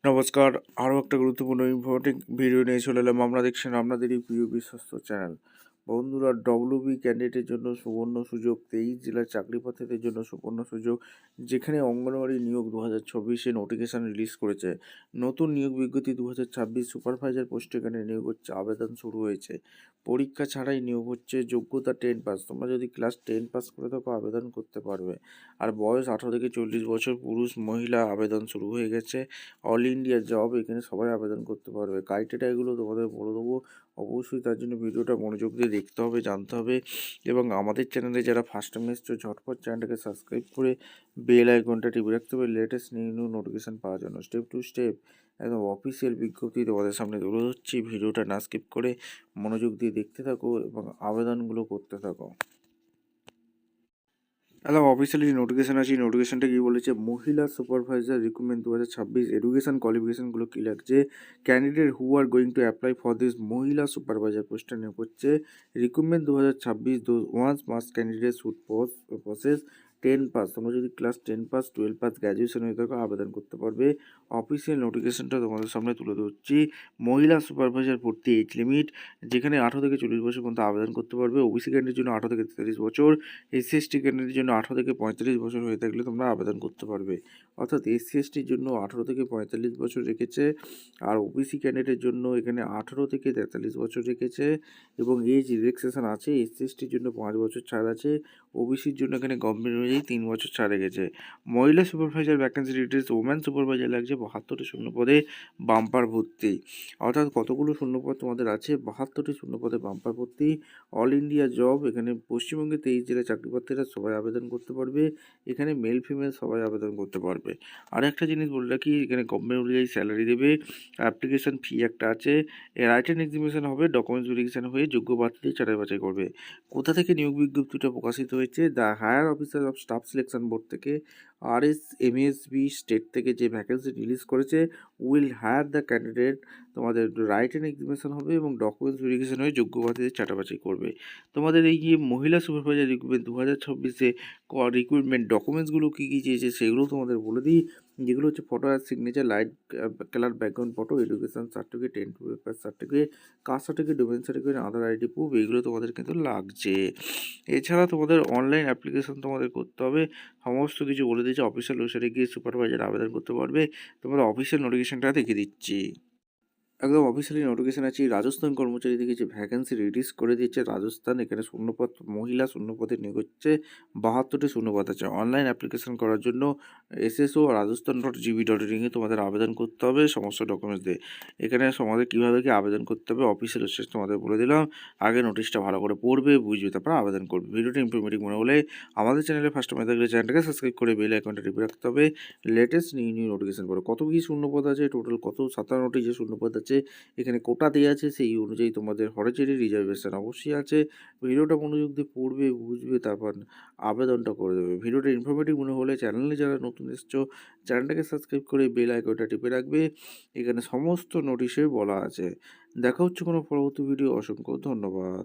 নমস্কার। আরও একটা গুরুত্বপূর্ণ ইম্পর্টেন্ট ভিডিও নিয়ে চলে এলাম। আমরা দেখছেন আপনাদেরই প্রিয় বিশ্বস্ত চ্যানেল। বন্ধুরা, ডব্লিউবি ক্যান্ডিডেটের জন্য সুবর্ণ সুযোগ, 23 জেলার চাকরি প্রার্থীদের জন্য সুবর্ণ সুযোগ, যেখানে অঙ্গনওয়াড়ি নিয়োগ 2024-এ নোটিফিকেশান রিলিজ করেছে। নতুন নিয়োগ বিজ্ঞপ্তি 2026 সুপারভাইজার পোস্টে এখানে নিয়োগ হচ্ছে, আবেদন শুরু হয়েছে। পরীক্ষা ছাড়াই নিয়োগ হচ্ছে, যোগ্যতা 10 পাস। তোমরা যদি ক্লাস 10 পাস করে থাকো আবেদন করতে পারবে। আর বয়স 18 থেকে 40 বছর, পুরুষ মহিলা আবেদন শুরু হয়ে গেছে। অল ইন্ডিয়া জব, এখানে সবাই আবেদন করতে পারবে। ক্রাইটেরিয়াগুলো তোমাদের বলে দেবো, অবশ্যই তার জন্য ভিডিওটা মনোযোগ দিয়ে দেখতে হবে, জানতে হবে। এবং আমাদের চ্যানেলে যারা ফার্স্ট টাইম এসছো, ঝটপট চ্যানেলটাকে সাবস্ক্রাইব করে বেল আইকনটা টিপে রাখতে হবে লেটেস্ট নিউ নোটিফিকেশান পাওয়ার জন্য। স্টেপ টু স্টেপ একদম অফিসিয়াল বিজ্ঞপ্তি তোমাদের সামনে তুলে ধরছি। ভিডিওটা না স্কিপ করে মনোযোগ দিয়ে দেখতে থাকো এবং আবেদনগুলো করতে থাকো। একদম অফিসিয়ালি নোটিফিকেশান আছে। নোটিফিকেশানটা কী বলেছে, মহিলা সুপারভাইজার রিক্রুটমেন্ট 2026। এডুকেশান কোয়ালিফিকেশানগুলো কী লাগছে, candidate who are going to apply for this মহিলা সুপারভাইজার পোস্টে নিয়োগ হচ্ছে। Recruitment 2026, those ones must candidate should process 10 pass. তোমরা যদি ক্লাস 10 পাস, 12 পাস, গ্র্যাজুয়েশন হয়ে থাকো আবেদন করতে পারবে। অফিসিয়াল নোটিফিকেশানটা তোমাদের সামনে তুলে ধরছি। মহিলা সুপারভাইজার ভর্তি এজ লিমিট, যেখানে 18 থেকে 40 বছর পর্যন্ত আবেদন করতে পারবে। ওবিসি ক্যান্ডিডেটের জন্য 18 থেকে 43 বছর, এসসি এসটি ক্যান্ডিডেটের জন্য 18 থেকে 45 বছর হয়ে থাকলে তোমরা আবেদন করতে পারবে। অর্থাৎ এসসি এসটির জন্য 18 থেকে 45 বছর রেখেছে, আর ওবিসি ক্যান্ডিডেটের জন্য এখানে 18 থেকে 43 বছর রেখেছে। এবং এজ রিল্যাক্সেশন আছে, এসসি এসটির জন্য 5 বছর ছাড় আছে, ওবিসির জন্য এখানে গভর্নমেন্ট অনুযায়ী 3 বছর ছাড় রেখেছে। মহিলা supervisor vacancy details, woman supervisor লাগছে 72টি শূন্যপদে, বাম্পার ভর্তি। অর্থাৎ কতগুলো শূন্যপদ তোমাদের আছে, 72টি শূন্যপদে বাম্পার ভর্তি। অল ইন্ডিয়া জব, এখানে পশ্চিমবঙ্গে 23 জেলার চাকরিপ্রার্থীরা সবাই আবেদন করতে পারবে। এখানে মেল ফিমেল সবাই আবেদন করতে পারবে। আর একটা জিনিস বলে রাখি, এখানে গভর্নমেন্ট অনুযায়ী স্যালারি দেবে। অ্যাপ্লিকেশন ফি একটা আছে। রাইটেন এক্সামিনেশন হবে, ডকুমেন্টস ভেরিফিকেশন হয়ে যোগ্য প্রার্থীদের ছাঁটাই বাছাই করবে। কোথা থেকে নিয়োগ বিজ্ঞপ্তিটা প্রকাশিত হয়েছে, the hire officer of staff selection board থেকে। RSMSB স্টেট থেকে যে ভ্যাকেন্সি রিলিজ করেছে, উইল হায়ার দ্য ক্যান্ডিডেট। তোমাদের রাইটেন এক্সামিনেশন হবে এবং ডকুমেন্টস ভেরিফিকেশন হয়ে যোগ্য প্রার্থীদের ছাঁটাবাছাই করবে। তোমাদের এই যে মহিলা সুপারভাইজার রিক্রুটমেন্ট 2026-এ রিক্রুটমেন্ট ডকুমেন্টসগুলো কী কী চেয়েছে সেগুলো তোমাদের বলে দিই। যেগুলো হচ্ছে ফটো আর signature, light colour background photo, education certificate, 10 pass certificate, caste certificate, domain certificate, Aadhaar ID proof, এগুলো তোমাদের কিন্তু লাগছে। এছাড়া তোমাদের অনলাইন অ্যাপ্লিকেশন তোমাদের করতে হবে। সমস্ত কিছু বলে দিয়েছে, অফিসিয়াল ওয়েবসাইটে গিয়ে সুপারভাইজার আবেদন করতে পারবে। তোমাদের অফিসিয়াল নোটিফিকেশনটা দেখিয়ে দিচ্ছি। একদম অফিসিয়ালি নোটিফিকেশন আছে। রাজস্থান কর্মচারী থেকে যে ভ্যাকেন্সি রিলিজ করে দিয়েছে রাজস্থান, এখানে শূন্যপদ, মহিলা শূন্যপদে নিয়োগ হচ্ছে। 72টি শূন্যপদ আছে। অনলাইন অ্যাপ্লিকেশন করার জন্য SSO rajasthan.gv.in তোমাদের আবেদন করতে হবে সমস্ত ডকুমেন্টস দিয়ে। এখানে তোমাদের কীভাবে কি আবেদন করতে হবে অফিসিয়াল ওয়েবসাইট তোমাদের বলে দিলাম। আগে নোটিশটা ভালো করে পড়বে, বুঝবে, তারপর আবেদন করবে। ভিডিওটা ইনফরমেটিভ মনে হলে আমাদের চ্যানেলে ফার্স্ট টাইম থাকলে চ্যানেলটাকে সাবস্ক্রাইব করে বেল আইকনটা টিপে রাখতে হবে লেটেস্ট নিউ নোটিফিকেশন পড়ে। কত কি শূন্যপদ আছে, টোটাল কত 57টি যে শূন্যপদ আছে, এখানে কোটা দেওয়া আছে, সেই অনুযায়ী তোমাদের হরিজেন্টাল রিজার্ভেশন অবশ্যই আছে। ভিডিওটা মনোযোগ দিয়ে পড়বে, বুঝবে, তারপর আবেদনটা করে দেবে। ভিডিওটা ইনফরমেটিভ মনে হলে চ্যানেলে যারা নতুন এসছো চ্যানেলটাকে সাবস্ক্রাইব করে বেল আইকনটা টিপে রাখবে। এখানে সমস্ত নোটিশে বলা আছে। দেখা হচ্ছে কোনো পরবর্তী ভিডিও। অসংখ্য ধন্যবাদ।